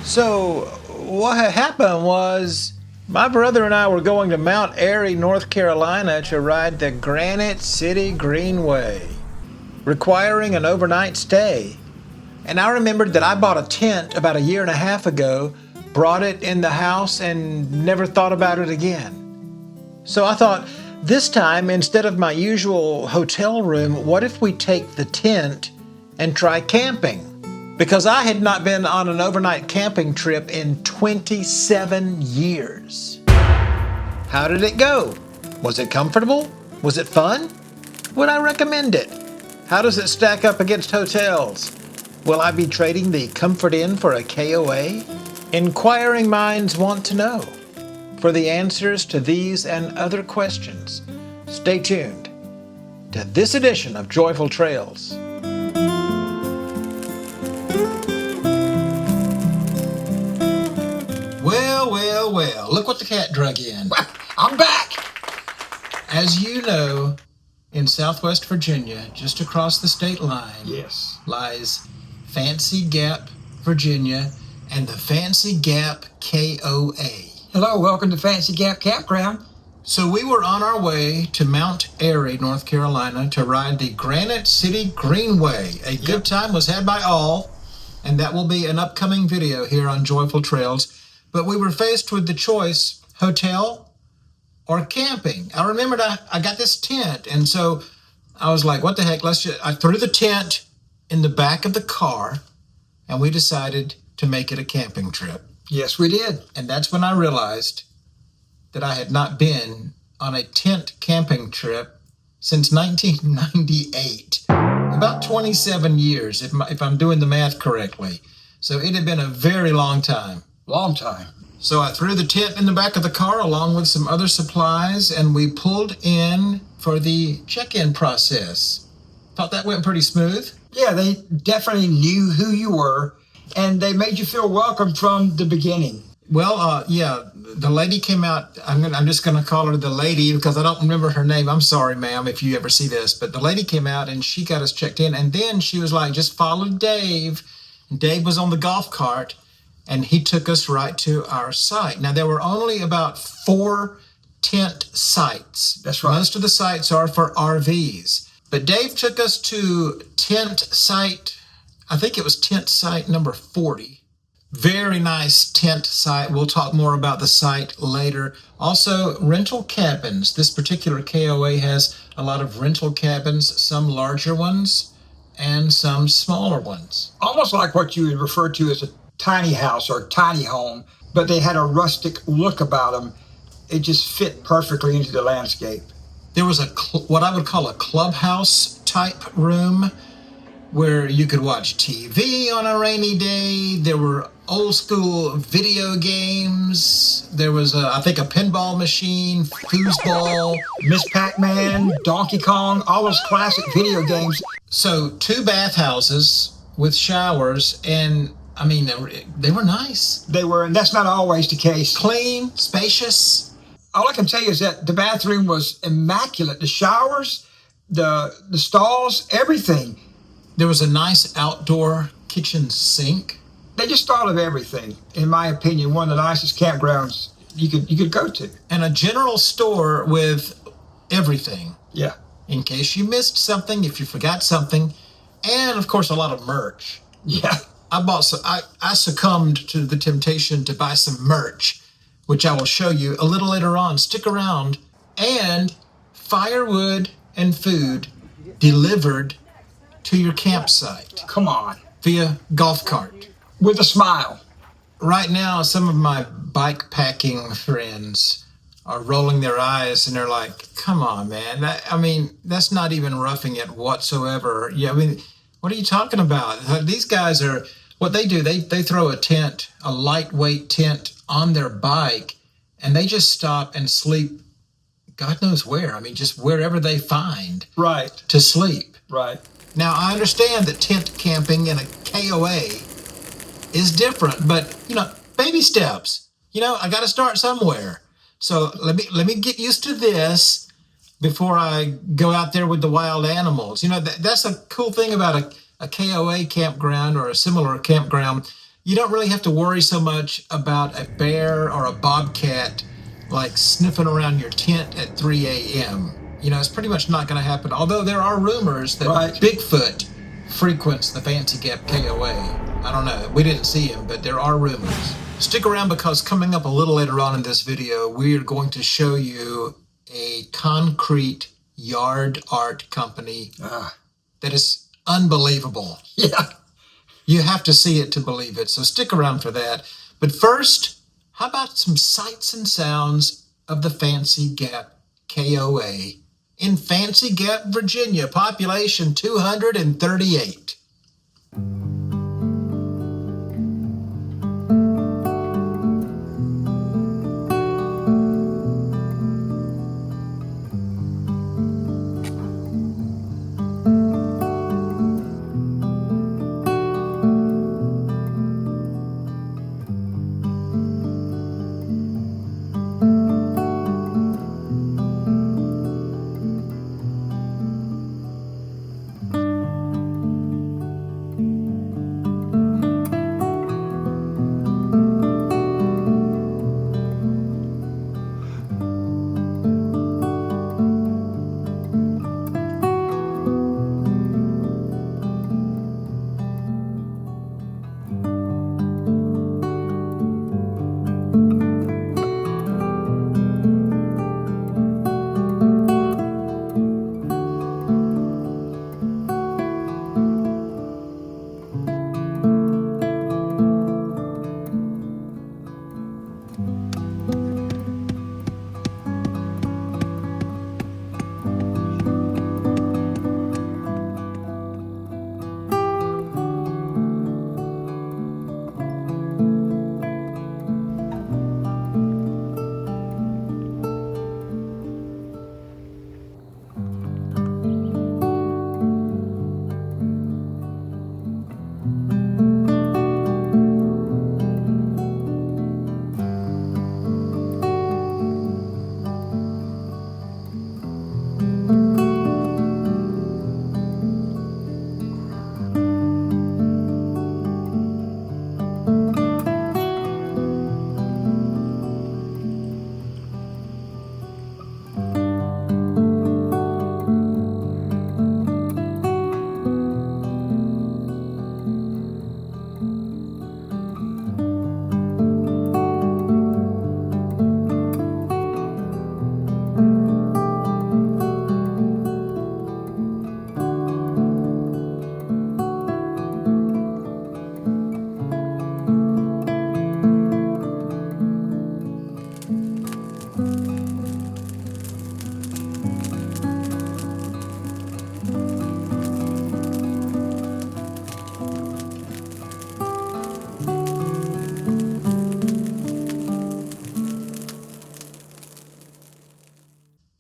So, what had happened was my brother and I were going to Mount Airy, North Carolina to ride the Granite City Greenway, requiring an overnight stay. And I remembered that I bought a tent about a year and a half ago, brought it in the house, and never thought about it again. So I thought, this time, instead of my usual hotel room, what if we take the tent and try camping? Because I had not been on an overnight camping trip in 27 years. How did it go? Was it comfortable? Was it fun? Would I recommend it? How does it stack up against hotels? Will I be trading the Comfort Inn for a KOA? Inquiring minds want to know. For the answers to these and other questions, stay tuned to this edition of Joyful Trails. Well, look what the cat drug in. I'm back! As you know, in Southwest Virginia, just across the state line, Yes. lies Fancy Gap, Virginia, and the Fancy Gap KOA. Hello, welcome to Fancy Gap Campground. So we were on our way to Mount Airy, North Carolina, to ride the Granite City Greenway. A good time was had by all, and that will be an upcoming video here on Joyful Trails. But we were faced with the choice, hotel or camping. I remembered I got this tent, and so I was like, what the heck, I threw the tent in the back of the car, and we decided to make it a camping trip. Yes, we did. And that's when I realized that I had not been on a tent camping trip since 1998. About 27 years, if I'm doing the math correctly. So it had been a very long time. Long time. So I threw the tent in the back of the car along with some other supplies, and we pulled in for the check-in process. Thought that went pretty smooth. Yeah, they definitely knew who you were, and they made you feel welcome from the beginning. Well, the lady came out. I'm just going to call her the lady because I don't remember her name. I'm sorry, ma'am, if you ever see this. But the lady came out, and she got us checked in, and then she was like, just follow Dave. And Dave was on the golf cart, and he took us right to our site. Now, there were only about 4 tent sites. That's right. Most of the sites are for RVs. But Dave took us to tent site, I think it was tent site number 40. Very nice tent site. We'll talk more about the site later. Also, rental cabins. This particular KOA has a lot of rental cabins, some larger ones and some smaller ones. Almost like what you would refer to as a tiny house or tiny home, but they had a rustic look about them. It just fit perfectly into the landscape. There was what I would call a clubhouse type room where you could watch TV on a rainy day. There were old school video games. There was, I think, a pinball machine, foosball, Miss Pac-Man, Donkey Kong, all those classic video games. So 2 bathhouses with showers, and I mean, they were nice. They were, and that's not always the case. Clean, spacious. All I can tell you is that the bathroom was immaculate. The showers, the stalls, everything. There was a nice outdoor kitchen sink. They just thought of everything. In my opinion, one of the nicest campgrounds you could go to. And a general store with everything. Yeah. In case you missed something, if you forgot something, and of course a lot of merch. Yeah. I succumbed to the temptation to buy some merch, which I will show you a little later on. Stick around. And firewood and food delivered to your campsite. Come on. Via golf cart. With a smile. Right now, some of my bike packing friends are rolling their eyes and they're like, come on, man. That's not even roughing it whatsoever. Yeah, what are you talking about? These guys are, what they do, they throw a tent, a lightweight tent on their bike, and they just stop and sleep God knows where. Just wherever they find right to sleep. Right. Now, I understand that tent camping in a KOA is different, but, baby steps. I got to start somewhere. So let me get used to this before I go out there with the wild animals. That's a cool thing about a KOA campground or a similar campground. you don't really have to worry so much about a bear or a bobcat like sniffing around your tent at 3 a.m. You know, it's pretty much not going to happen. Although there are rumors that Bigfoot frequents the Fancy Gap KOA. I don't know. We didn't see him, but there are rumors. Stick around, because coming up a little later on in this video, we are going to show you a concrete yard art company that is unbelievable. Yeah. You have to see it to believe it, so stick around for that. But first, how about some sights and sounds of the Fancy Gap KOA in Fancy Gap, Virginia, population 238.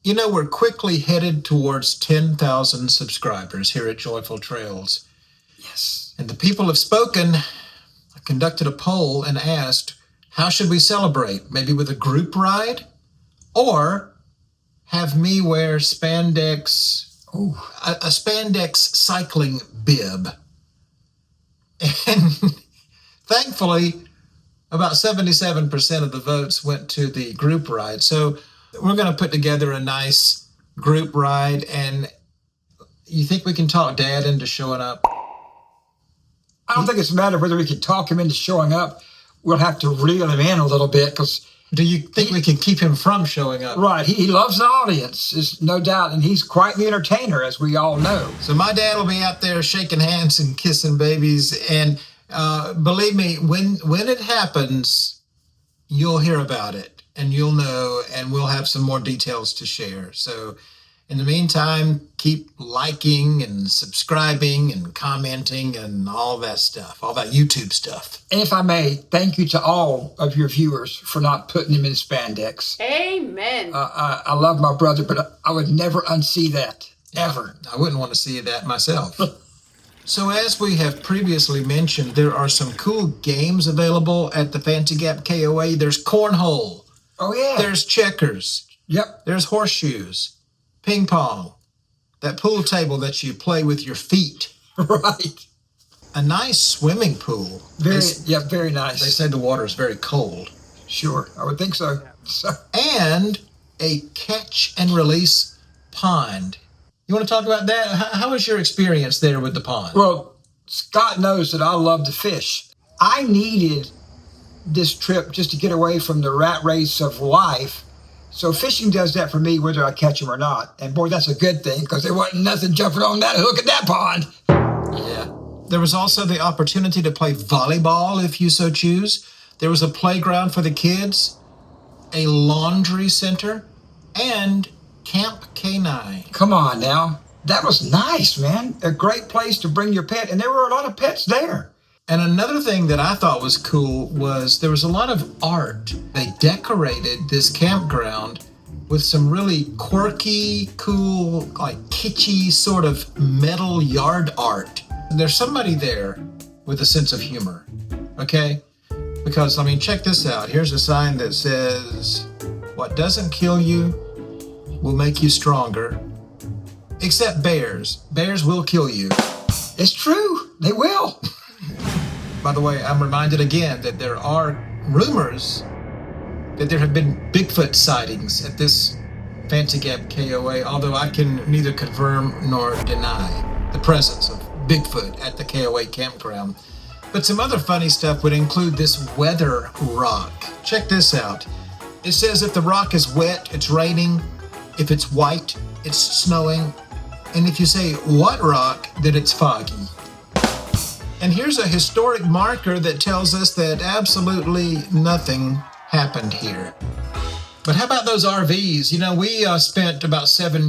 You know, we're quickly headed towards 10,000 subscribers here at Joyful Trails. Yes. And the people have spoken. I conducted a poll and asked, how should we celebrate? Maybe with a group ride? Or have me wear spandex, a spandex cycling bib? And thankfully, about 77% of the votes went to the group ride. So we're going to put together a nice group ride. And you think we can talk Dad into showing up? I don't think it's a matter of whether we can talk him into showing up. We'll have to reel him in a little bit, because... Do you think we can keep him from showing up? Right. He loves the audience, there's no doubt, and he's quite the entertainer, as we all know. So my dad will be out there shaking hands and kissing babies. And believe me, when it happens, you'll hear about it and you'll know, and we'll have some more details to share. So in the meantime, keep liking and subscribing and commenting and all that stuff, all that YouTube stuff. And if I may, thank you to all of your viewers for not putting him in spandex. Amen. I love my brother, but I would never unsee that, ever. I wouldn't want to see that myself. So as we have previously mentioned, there are some cool games available at the Fancy Gap KOA. There's cornhole. Oh, yeah. There's checkers. Yep. There's horseshoes. Ping pong, that pool table that you play with your feet. Right. a nice swimming pool. Very nice. They said the water is very cold. Sure, I would think so. And a catch and release pond. You want to talk about that? How was your experience there with the pond? Well, Scott knows that I love to fish. I needed this trip just to get away from the rat race of life. So fishing does that for me, whether I catch them or not. And boy, that's a good thing, because there wasn't nothing jumping on that hook at that pond. Yeah. There was also the opportunity to play volleyball if you so choose. There was a playground for the kids, a laundry center, and Camp K9. Come on now. That was nice, man. A great place to bring your pet. And there were a lot of pets there. And another thing that I thought was cool was there was a lot of art. They decorated this campground with some really quirky, cool, like kitschy sort of metal yard art. There's somebody there with a sense of humor, okay? Because, I mean, check this out. Here's a sign that says, "What doesn't kill you will make you stronger. Except bears. Bears will kill you." It's true. They will. By the way, I'm reminded again that there are rumors that there have been Bigfoot sightings at this Fancy Gap KOA, although I can neither confirm nor deny the presence of Bigfoot at the KOA campground. But some other funny stuff would include this weather rock. Check this out. It says if the rock is wet, it's raining. If it's white, it's snowing. And if you say what rock, then it's foggy. And here's a historic marker that tells us that absolutely nothing happened here. But how about those RVs? You know, we spent about 7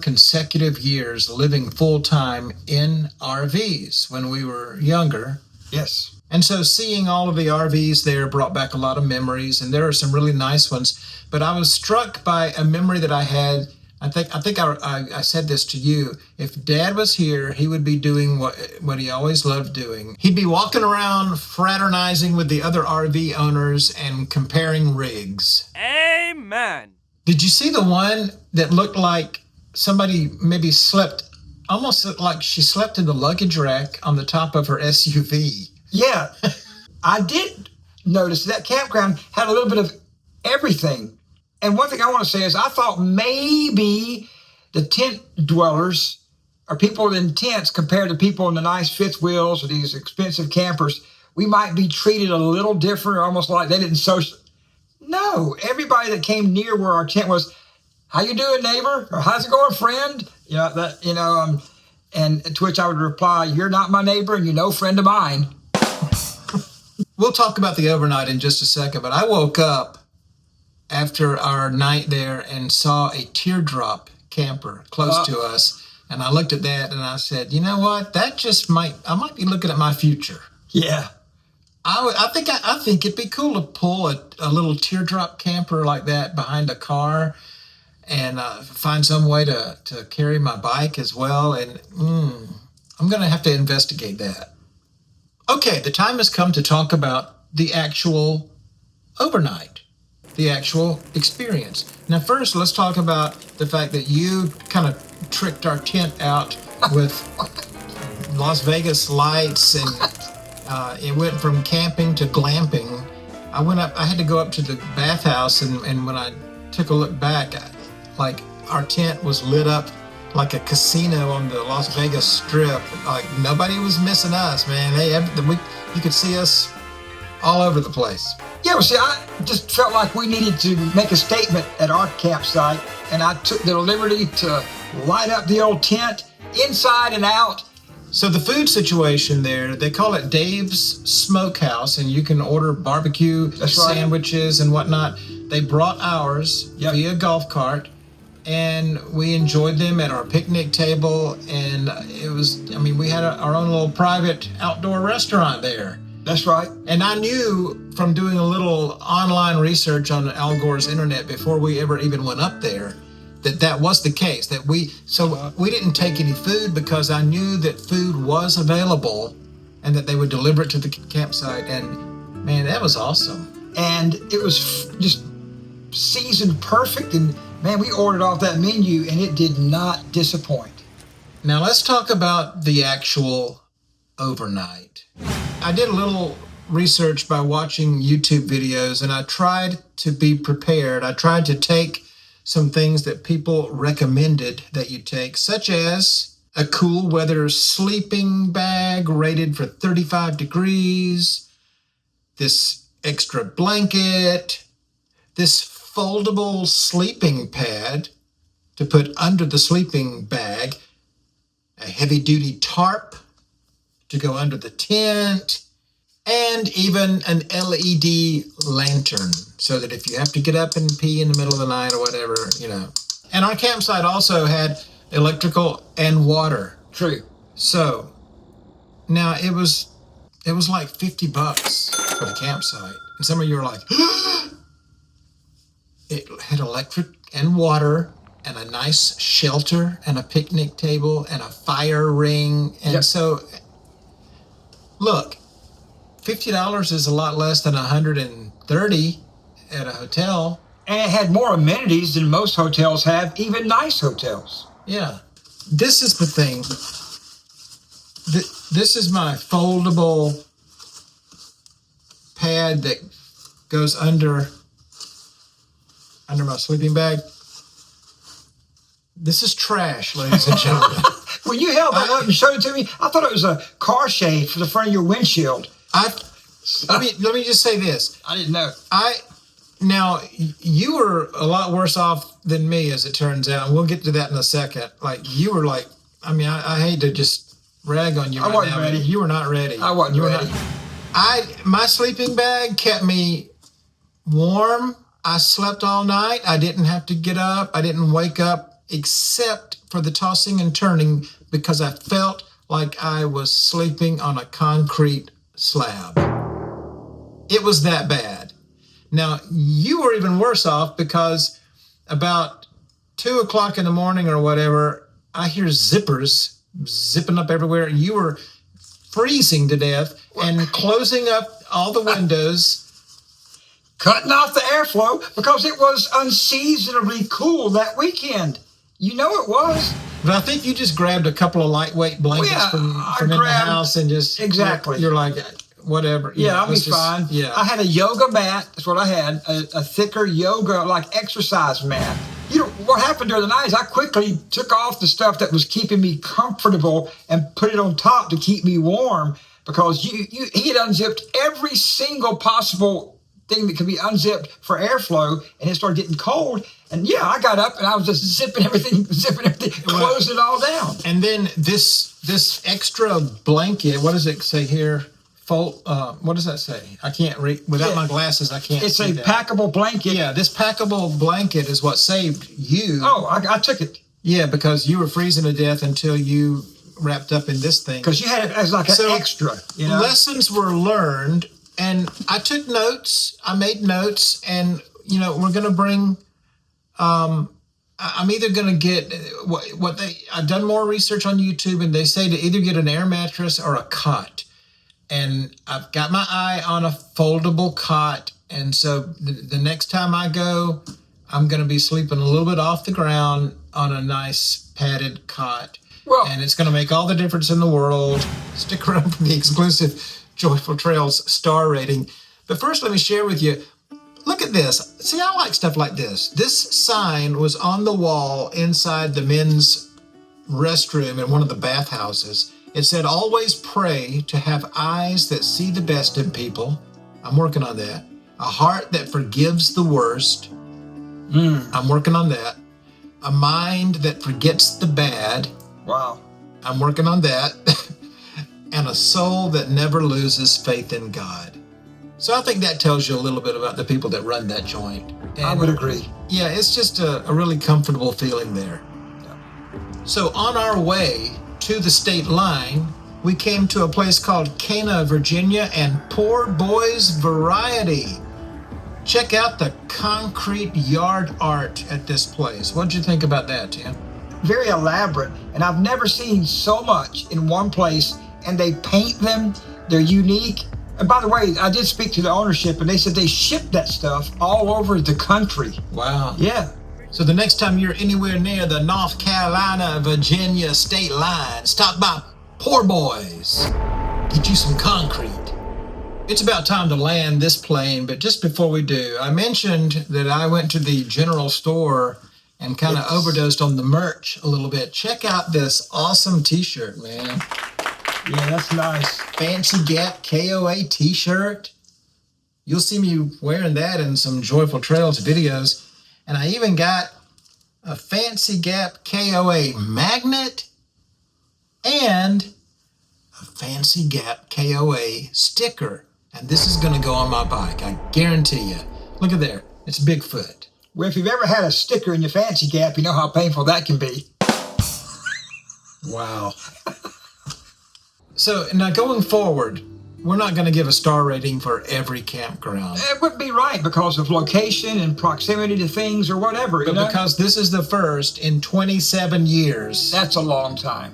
consecutive years living full-time in RVs when we were younger. Yes. And so seeing all of the RVs there brought back a lot of memories, and there are some really nice ones. But I was struck by a memory that I had. I think I said this to you. If Dad was here, he would be doing what he always loved doing. He'd be walking around fraternizing with the other RV owners and comparing rigs. Amen. Did you see the one that looked like somebody maybe slept, almost like she slept in the luggage rack on the top of her SUV? Yeah, I did notice that campground had a little bit of everything. And one thing I want to say is I thought maybe the tent dwellers or people in tents compared to people in the nice fifth wheels or these expensive campers, we might be treated a little different, or almost like they didn't social. No, everybody that came near where our tent was, "How you doing, neighbor?" Or "How's it going, friend?" And to which I would reply, "You're not my neighbor and you're no friend of mine." We'll talk about the overnight in just a second, but I woke up after our night there and saw a teardrop camper close to us. And I looked at that and I said, you know what? That just I might be looking at my future. Yeah. I think it'd be cool to pull a little teardrop camper like that behind a car and find some way to carry my bike as well. And I'm going to have to investigate that. Okay, the time has come to talk about the actual overnight, the actual experience. Now, first, let's talk about the fact that you kind of tricked our tent out with Las Vegas lights, and it went from camping to glamping. I had to go up to the bathhouse, and when I took a look back, like our tent was lit up like a casino on the Las Vegas Strip. Like nobody was missing us, man. You could see us all over the place. Yeah, well, see, I just felt like we needed to make a statement at our campsite, and I took the liberty to light up the old tent inside and out. So the food situation there, they call it Dave's Smokehouse, and you can order barbecue sandwiches and whatnot. They brought ours via golf cart, and we enjoyed them at our picnic table, and we had our own little private outdoor restaurant there. That's right. And I knew from doing a little online research on Al Gore's internet before we ever even went up there that was the case. That we didn't take any food because I knew that food was available and that they would deliver it to the campsite. And man, that was awesome. And it was just seasoned perfect. And man, we ordered off that menu and it did not disappoint. Now let's talk about the actual overnight. I did a little research by watching YouTube videos, and I tried to be prepared. I tried to take some things that people recommended that you take, such as a cool weather sleeping bag rated for 35 degrees, this extra blanket, this foldable sleeping pad to put under the sleeping bag, a heavy-duty tarp to go under the tent, and even an LED lantern so that if you have to get up and pee in the middle of the night or whatever, you know. And our campsite also had electrical and water. True. So now it was like $50 for the campsite. And some of you are like, it had electric and water and a nice shelter and a picnic table and a fire ring. And Yep. so, look, $50 is a lot less than $130 at a hotel. And it had more amenities than most hotels have, even nice hotels. Yeah. This is the thing. This is my foldable pad that goes under my sleeping bag. This is trash, ladies and gentlemen. When you held that up and showed it to me, I thought it was a car shade for the front of your windshield. Let me just say this. I didn't know. Now, you were a lot worse off than me, as it turns out, and we'll get to that in a second. Like, you were like, I hate to just rag on you I right wasn't now, ready. but you were not ready. I wasn't ready. My sleeping bag kept me warm. I slept all night. I didn't have to get up. I didn't wake up except for the tossing and turning because I felt like I was sleeping on a concrete slab. It was that bad. Now, you were even worse off because about 2 o'clock in the morning or whatever, I hear zippers zipping up everywhere. And you were freezing to death and closing up all the windows. Cutting off the airflow because it was unseasonably cool that weekend. You know it was. But I think you just grabbed a couple of lightweight blankets from in the house and just... Exactly. You're like, whatever. Yeah, I'll be fine. Yeah. I had a yoga mat. That's what I had. A thicker yoga, like exercise mat. You know, what happened during the night is I quickly took off the stuff that was keeping me comfortable and put it on top to keep me warm because he had unzipped every single possible thing that could be unzipped for airflow, and it started getting cold. And yeah, I got up and I was just zipping everything, closing it all down. And then this extra blanket, what does it say here? What does that say? I can't read without my glasses. I can't. It's see a that. packable blanket. Yeah, this packable blanket is what saved you. Oh, I took it. Yeah, because you were freezing to death until you wrapped up in this thing. Because you had it as like an extra. You know? Lessons were learned, and I took notes. I made notes, and we're going to bring. I'm either going to get I've done more research on YouTube, and they say to either get an air mattress or a cot. And I've got my eye on a foldable cot. And so the next time I go, I'm going to be sleeping a little bit off the ground on a nice padded cot. Well, and it's going to make all the difference in the world. Stick around for the exclusive Joyful Trails star rating. But first, let me share with you. Look at this. See, I like stuff like this. This sign was on the wall inside the men's restroom in one of the bathhouses. It said, always pray to have eyes that see the best in people. I'm working on that. A heart that forgives the worst. I'm working on that. A mind that forgets the bad. Wow. I'm working on that. And a soul that never loses faith in God. So I think that tells you a little bit about the people that run that joint. And I would agree. Yeah, it's just a really comfortable feeling there. Yeah. So on our way to the state line, we came to a place called Cana, Virginia, and Poor Boys Variety. Check out the concrete yard art at this place. What'd you think about that, Tim? Very elaborate, and I've never seen so much in one place, and they paint them. They're unique. And by the way, I did speak to the ownership, and they said they ship that stuff all over the country. Wow. Yeah. So the next time you're anywhere near the North Carolina, Virginia state line, stop by Poor Boys. get you some concrete. It's about time to land this plane, but just before we do, I mentioned that I went to the general store and kind of overdosed on the merch a little bit. Check out this awesome t-shirt, man. Yeah, that's nice. Fancy Gap KOA t-shirt. You'll see me wearing that in some Joyful Trails videos. And I even got a Fancy Gap KOA magnet and a Fancy Gap KOA sticker. And this is going to go on my bike, I guarantee you. Look at there. It's Bigfoot. Well, if you've ever had a sticker in your Fancy Gap, you know how painful that can be. Wow. So now going forward, we're not going to give a star rating for every campground. It wouldn't be right because of location and proximity to things or whatever. But because this is the first in 27 years. That's a long time.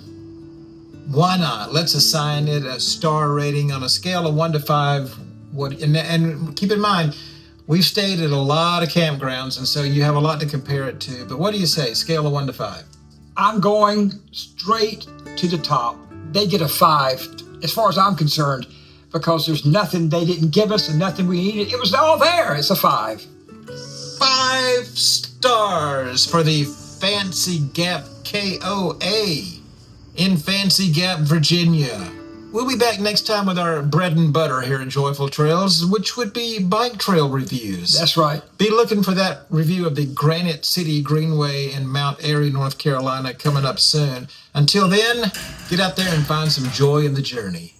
Why not? Let's assign it a star rating on a scale of 1 to 5. And keep in mind, we've stayed at a lot of campgrounds, and so you have a lot to compare it to. But what do you say, scale of 1 to 5? I'm going straight to the top. They get a 5, as far as I'm concerned, because there's nothing they didn't give us and nothing we needed. It was all there. It's a 5. 5 stars for the Fancy Gap KOA in Fancy Gap, Virginia. We'll be back next time with our bread and butter here at Joyful Trails, which would be bike trail reviews. That's right. Be looking for that review of the Granite City Greenway in Mount Airy, North Carolina, coming up soon. Until then, get out there and find some joy in the journey.